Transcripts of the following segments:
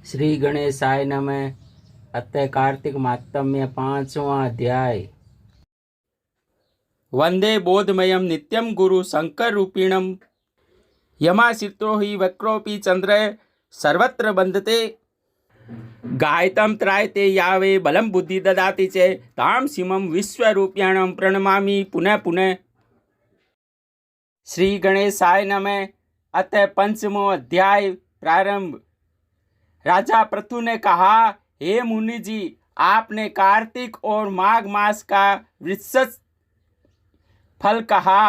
श्री गणेशाय नमः। अतः कार्तिक माहात्म्य 5वां अध्याय। वंदे बोधमयं नित्यं गुरु शंकर रूपिणं यमाश्रितो हि वक्रोऽपि चंद्र सर्वत्र बंधते गायतं त्रायते यावे बलं बुद्धि ददाति च तां सीमं विश्वरूप्याणं प्रणमामि पुनः पुनः। श्री गणेशाय नमः। अतः 5वां अध्याय प्रारंभ। राजा पृथु ने कहा, हे मुनि जी, आपने कार्तिक और माघ मास का वृश्चिक फल कहा।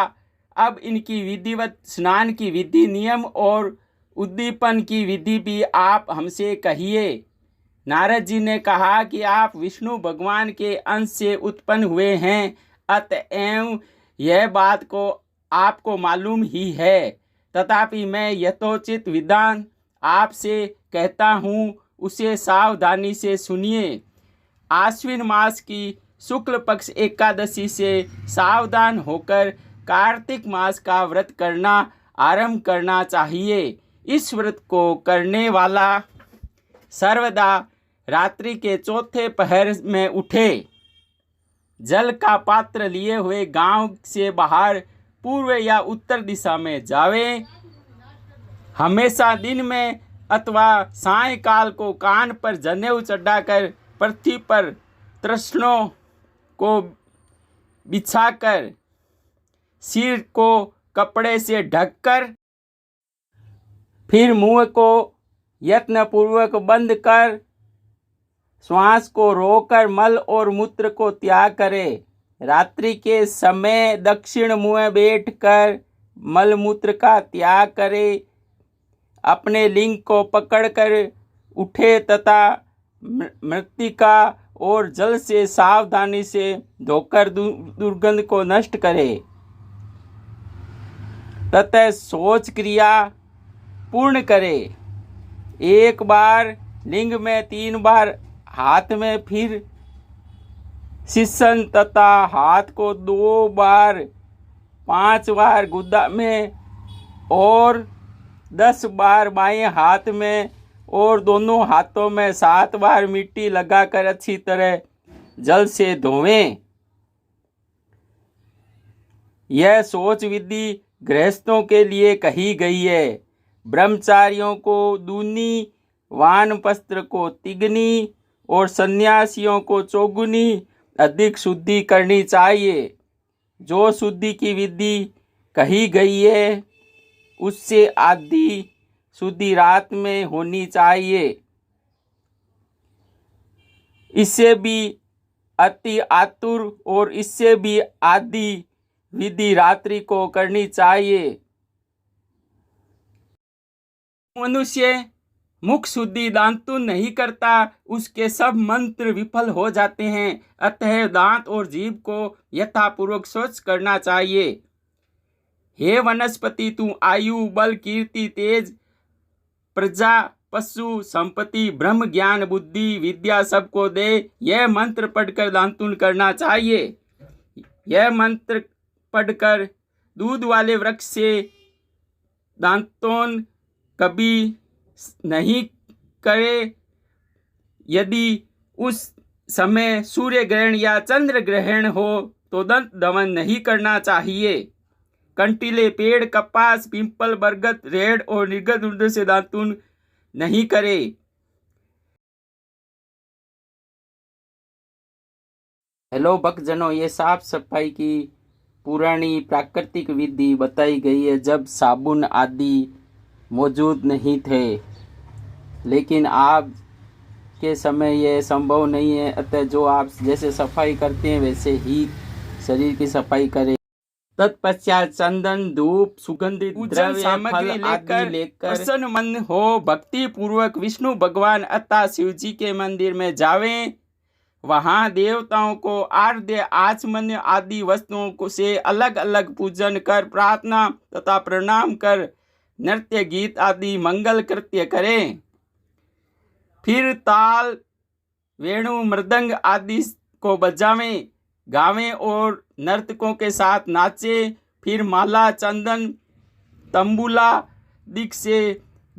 अब इनकी विधिवत स्नान की विधि, नियम और उद्दीपन की विधि भी आप हमसे कहिए। नारद जी ने कहा कि आप विष्णु भगवान के अंश से उत्पन्न हुए हैं, अतएव यह बात को आपको मालूम ही है। तथापि मैं यथोचित विधान आपसे कहता हूँ, उसे सावधानी से सुनिए। आश्विन मास की शुक्ल पक्ष एकादशी से सावधान होकर कार्तिक मास का व्रत करना आरंभ करना चाहिए। इस व्रत को करने वाला सर्वदा रात्रि के चौथे पहर में उठे, जल का पात्र लिए हुए गांव से बाहर पूर्व या उत्तर दिशा में जावे। हमेशा दिन में अथवा सायंकाल को कान पर जनेऊ चढ़ाकर पृथ्वी पर तृष्णों को बिछाकर सिर को कपड़े से ढककर फिर मुंह को यत्नपूर्वक बंद कर श्वास को रोककर मल और मूत्र को त्याग करे। रात्रि के समय दक्षिण मुंह बैठकर मल मूत्र का त्याग करे। अपने लिंग को पकड़कर उठे तथा मृत्तिका और जल से सावधानी से धोकर दुर्गंध को नष्ट करे। तथा शौच क्रिया पूर्ण करे। एक बार लिंग में, 3 बार हाथ में, फिर शिशन तथा हाथ को 2 बार, 5 बार गुदा में और 10 बार बाएं हाथ में और दोनों हाथों में 7 बार मिट्टी लगाकर अच्छी तरह जल से धोवें। यह शौच विधि गृहस्थों के लिए कही गई है। ब्रह्मचारियों को दूनी, वानप्रस्थ को तिगनी और सन्यासियों को चौगुनी अधिक शुद्धि करनी चाहिए। जो शुद्धि की विधि कही गई है उससे आधी शुद्धि रात में होनी चाहिए। इससे भी अति आतुर और इससे भी आधी विधि रात्रि को करनी चाहिए। मनुष्य मुख शुद्धि दांतुन नहीं करता, उसके सब मंत्र विफल हो जाते हैं। अतः दांत और जीभ को यथापूर्वक स्वच्छ करना चाहिए। हे वनस्पति, तू आयु, बल, कीर्ति, तेज, प्रजा, पशु, संपत्ति, ब्रह्म, ज्ञान, बुद्धि, विद्या सबको दे। यह मंत्र पढ़कर दांतुन करना चाहिए। यह मंत्र पढ़कर दूध वाले वृक्ष से दांतोन कभी नहीं करे। यदि उस समय सूर्य ग्रहण या चंद्र ग्रहण हो तो दंत दमन नहीं करना चाहिए। कंटीले पेड़, कपास, पिंपल, बरगद, रेड़ और निर्गद उर्द से दातुन नहीं करे। हेलो भक्तजनों, ये साफ सफाई की पुरानी प्राकृतिक विधि बताई गई है जब साबुन आदि मौजूद नहीं थे, लेकिन आज के समय यह संभव नहीं है। अतः जो आप जैसे सफाई करते हैं वैसे ही शरीर की सफाई करें। तत्पश्चात चंदन, धूप, सुगंधित द्रव्य, सामग्री लेकर प्रसन्न मन हो भक्ति पूर्वक विष्णु भगवान अर्थात शिव जी के मंदिर में जावें। वहां देवताओं को आर्द्य, आचमन्य आदि वस्तुओं को से अलग अलग पूजन कर, प्रार्थना तथा प्रणाम कर, नृत्य, गीत आदि मंगल कृत्य करें। फिर ताल, वेणु, मृदंग आदि को बजावें, गावें और नर्तकों के साथ नाचे। फिर माला, चंदन, तंबूला दिख से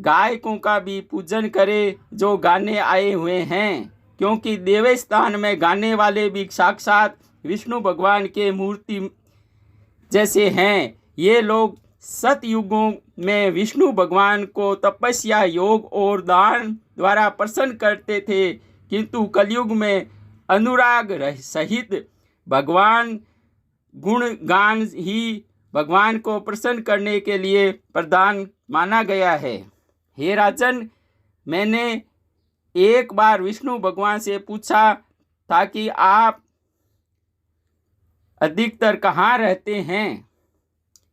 गायकों का भी पूजन करे जो गाने आए हुए हैं, क्योंकि देव स्थान में गाने वाले भी साक्षात विष्णु भगवान के मूर्ति जैसे हैं। ये लोग सतयुगों में विष्णु भगवान को तपस्या, योग और दान द्वारा प्रसन्न करते थे, किंतु कलयुग में अनुराग सहित भगवान गुणगान ही भगवान को प्रसन्न करने के लिए प्रधान माना गया है। हे राजन, मैंने एक बार विष्णु भगवान से पूछा था कि आप अधिकतर कहाँ रहते हैं।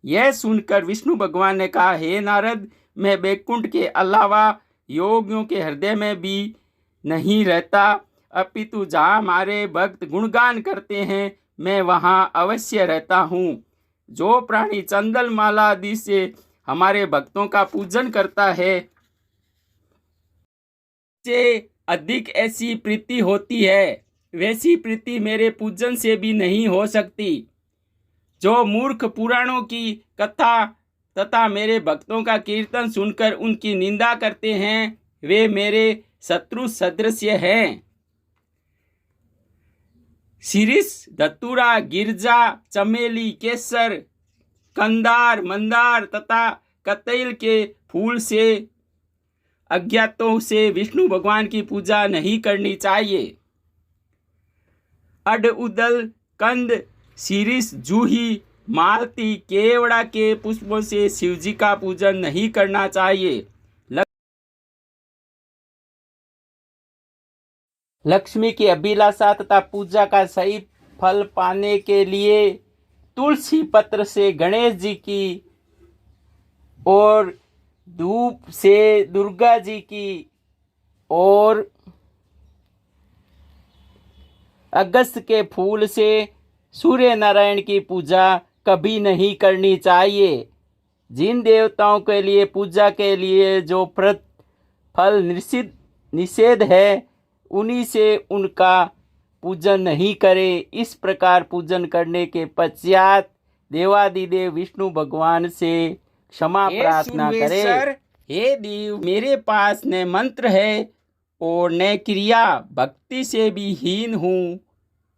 यह सुनकर विष्णु भगवान ने कहा, हे नारद, मैं वैकुंठ के अलावा योगियों के हृदय में भी नहीं रहता, अपितु जहाँ हमारे भक्त गुणगान करते हैं मैं वहाँ अवश्य रहता हूँ। जो प्राणी चंदन माला आदि से हमारे भक्तों का पूजन करता है, से अधिक ऐसी प्रीति होती है, वैसी प्रीति मेरे पूजन से भी नहीं हो सकती। जो मूर्ख पुराणों की कथा तथा मेरे भक्तों का कीर्तन सुनकर उनकी निंदा करते हैं, वे मेरे शत्रु सदृश हैं। शिरीष, धतूरा, गिरजा, चमेली, केसर, कंदार, मंदार तथा कतैल के फूल से अज्ञातों से विष्णु भगवान की पूजा नहीं करनी चाहिए। अड, उदल, कंद, शिरीष, जूही, मालती, केवड़ा के पुष्पों से शिवजी का पूजन नहीं करना चाहिए। लक्ष्मी की अभिलाषा तथा पूजा का सही फल पाने के लिए तुलसी पत्र से गणेश जी की और धूप से दुर्गा जी की और अगस्त के फूल से सूर्य नारायण की पूजा कभी नहीं करनी चाहिए। जिन देवताओं के लिए पूजा के लिए जो फल निषेध है, उन्हीं से उनका पूजन नहीं करे। इस प्रकार पूजन करने के पश्चात देवादिदेव विष्णु भगवान से क्षमा प्रार्थना करे। हे देव, मेरे पास न मंत्र है और न क्रिया, भक्ति से भी हीन हूँ।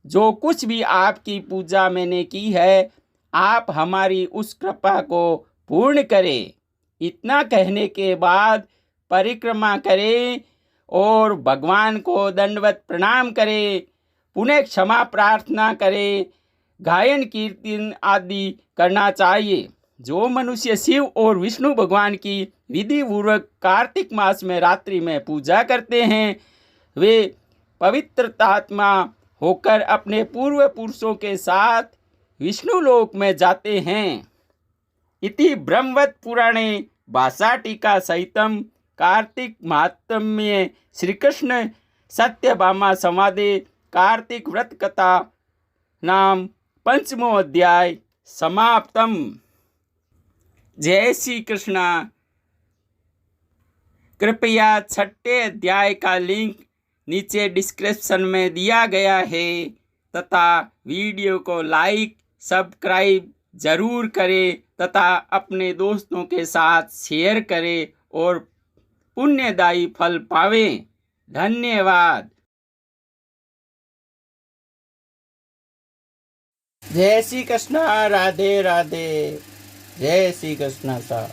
जो कुछ भी आपकी पूजा मैंने की है, आप हमारी उस कृपा को पूर्ण करें। इतना कहने के बाद परिक्रमा करें और भगवान को दंडवत प्रणाम करें, पुनः क्षमा प्रार्थना करें, गायन कीर्तन आदि करना चाहिए। जो मनुष्य शिव और विष्णु भगवान की विधि पूर्वक कार्तिक मास में रात्रि में पूजा करते हैं, वे पवित्रतात्मा होकर अपने पूर्व पुरुषों के साथ विष्णु लोक में जाते हैं। इति ब्रह्मवत पुराणे भाषाटिका सहितम कार्तिक महात्म्ये श्री कृष्ण सत्यभामा संवादे कार्तिक व्रत कथा नाम 5वां अध्याय समाप्तम। जय श्री कृष्णा। कृपया 6ठे अध्याय का लिंक नीचे डिस्क्रिप्शन में दिया गया है तथा वीडियो को लाइक सब्सक्राइब जरूर करें तथा अपने दोस्तों के साथ शेयर करें और पुण्यदायी फल पावें। धन्यवाद। जय श्री कृष्ण। राधे राधे। जय श्री कृष्ण। सा